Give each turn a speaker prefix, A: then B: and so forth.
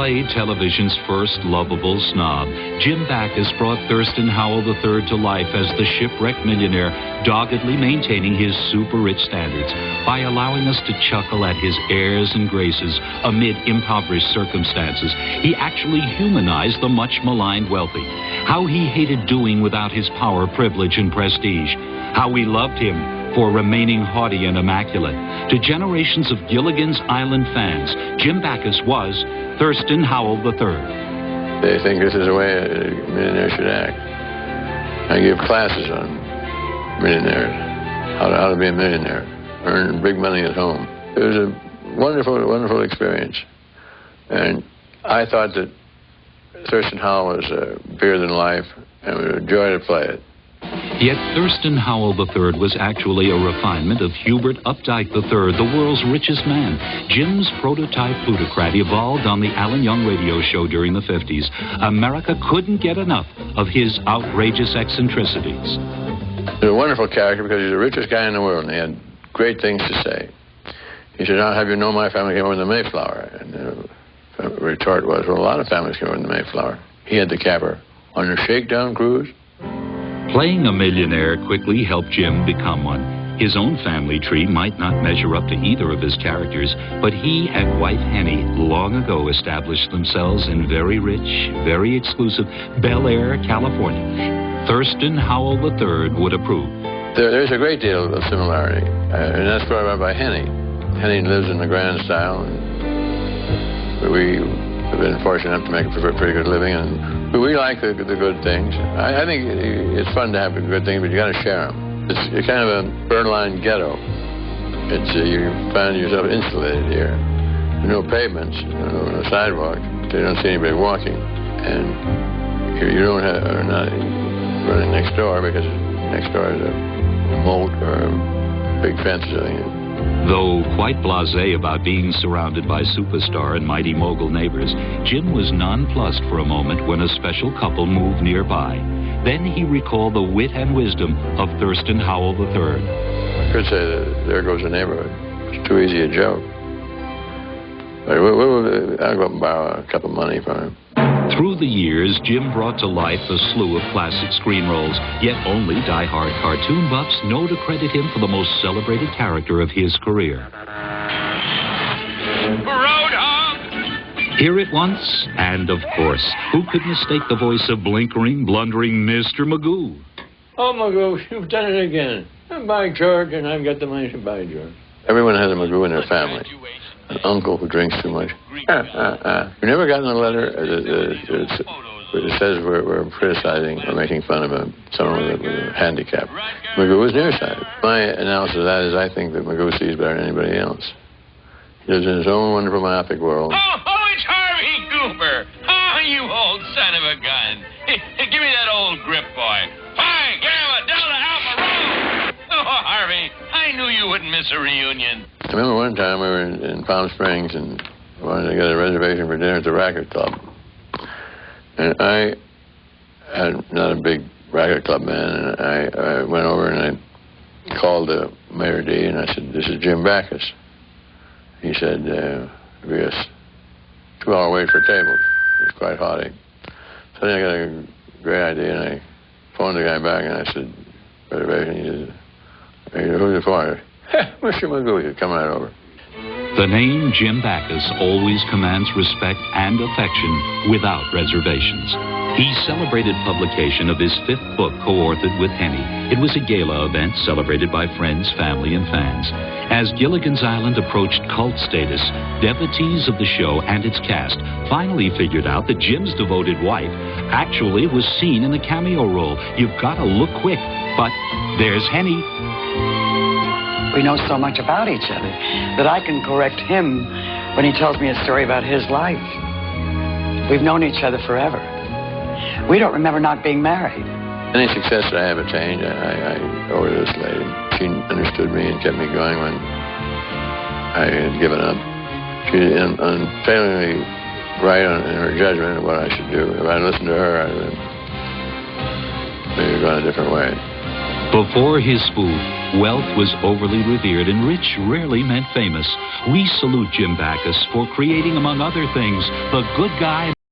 A: played television's first lovable snob, Jim Backus brought Thurston Howell III to life as the shipwrecked millionaire, doggedly maintaining his super-rich standards by allowing us to chuckle at his airs and graces amid impoverished circumstances. He actually humanized the much-maligned wealthy. How he hated doing without his power, privilege, and prestige. How we loved him for remaining haughty and immaculate. To generations of Gilligan's Island fans, Jim Backus was Thurston Howell III.
B: They think this is the way a millionaire should act. I give classes on millionaires, how to be a millionaire, earn big money at home. It was a wonderful, wonderful experience. And I thought that Thurston Howell was bigger than life, and it was a joy to play it.
A: Yet Thurston Howell III was actually a refinement of Hubert Updike III, the world's richest man. Jim's prototype plutocrat evolved on the Alan Young radio show during the 50s. America couldn't get enough of his outrageous eccentricities.
B: He's a wonderful character because he's the richest guy in the world, and he had great things to say. He said, "I'll have you know my family came over in the Mayflower." And the retort was, "Well, a lot of families came over in the Mayflower." He had the capper on a shakedown cruise.
A: Playing a millionaire quickly helped Jim become one. His own family tree might not measure up to either of his characters, but he and wife Henny long ago established themselves in very rich, very exclusive Bel Air, California. Thurston Howell III would approve.
B: There's a great deal of similarity, and that's brought about by Henny. Henny lives in the grand style, and we have been fortunate enough to make a pretty good living, and we like the good things. I think it's fun to have the good things, but you got to share them. It's kind of a Berlin ghetto. You find yourself insulated here. No pavements, no sidewalk. You don't see anybody walking, and you are not running next door because next door is a moat or a big fence or something.
A: Though quite blasé about being surrounded by superstar and mighty mogul neighbors, Jim was nonplussed for a moment when a special couple moved nearby. Then he recalled the wit and wisdom of Thurston Howell III.
B: I could say that there goes the neighborhood. It's too easy a joke. But I'll go up and borrow a cup of money from him.
A: Through the years, Jim brought to life a slew of classic screen roles, yet only die-hard cartoon buffs know to credit him for the most celebrated character of his career.
C: Roadhog!
A: Here at once, and of course, who could mistake the voice of blinkering, blundering Mr. Magoo?
B: Oh, Magoo, you've done it again. By George, and I've got the money to buy George. Everyone has a Magoo in their family. An uncle who drinks too much. You've never gotten a letter that says we're criticizing or making fun of someone with a handicap. Magoo was nearsighted. My analysis of that is I think that Magoo sees better than anybody else. He lives in his own wonderful myopic world.
C: Oh, it's Harvey Cooper. Oh, you old son of a gun. Give me that old grip, boy. Hi, Gamma, Delta, Alpha, Rho. Oh, Harvey, I knew you wouldn't miss a reunion.
B: I remember one time we were in Palm Springs and wanted to get a reservation for dinner at the Racket Club. And I am not a big Racket Club man, and I went over and I called the Mayor D, and I said, "This is Jim Backus." He said, "We have a 2-hour wait for tables." He's quite haughty. So then I got a great idea, and I phoned the guy back, and I said, "Reservation?" He said, "Who's it for?" Mr. Magoo, you come right over.
A: The name Jim Backus always commands respect and affection without reservations. He celebrated publication of his 5th book co-authored with Henny. It was a gala event celebrated by friends, family, and fans. As Gilligan's Island approached cult status, devotees of the show and its cast finally figured out that Jim's devoted wife actually was seen in the cameo role. You've got to look quick, but there's Henny.
D: We know so much about each other that I can correct him when he tells me a story about his life. We've known each other forever. We don't remember not being married.
B: Any success that I have attained, I owe to this lady. She understood me and kept me going when I had given up. She was unfailingly right in her judgment of what I should do. If I had listened to her, I would have maybe gone a different way.
A: Before his spoof, Wealth was overly revered, and rich rarely meant famous. We salute Jim Backus for creating, among other things, the good guy.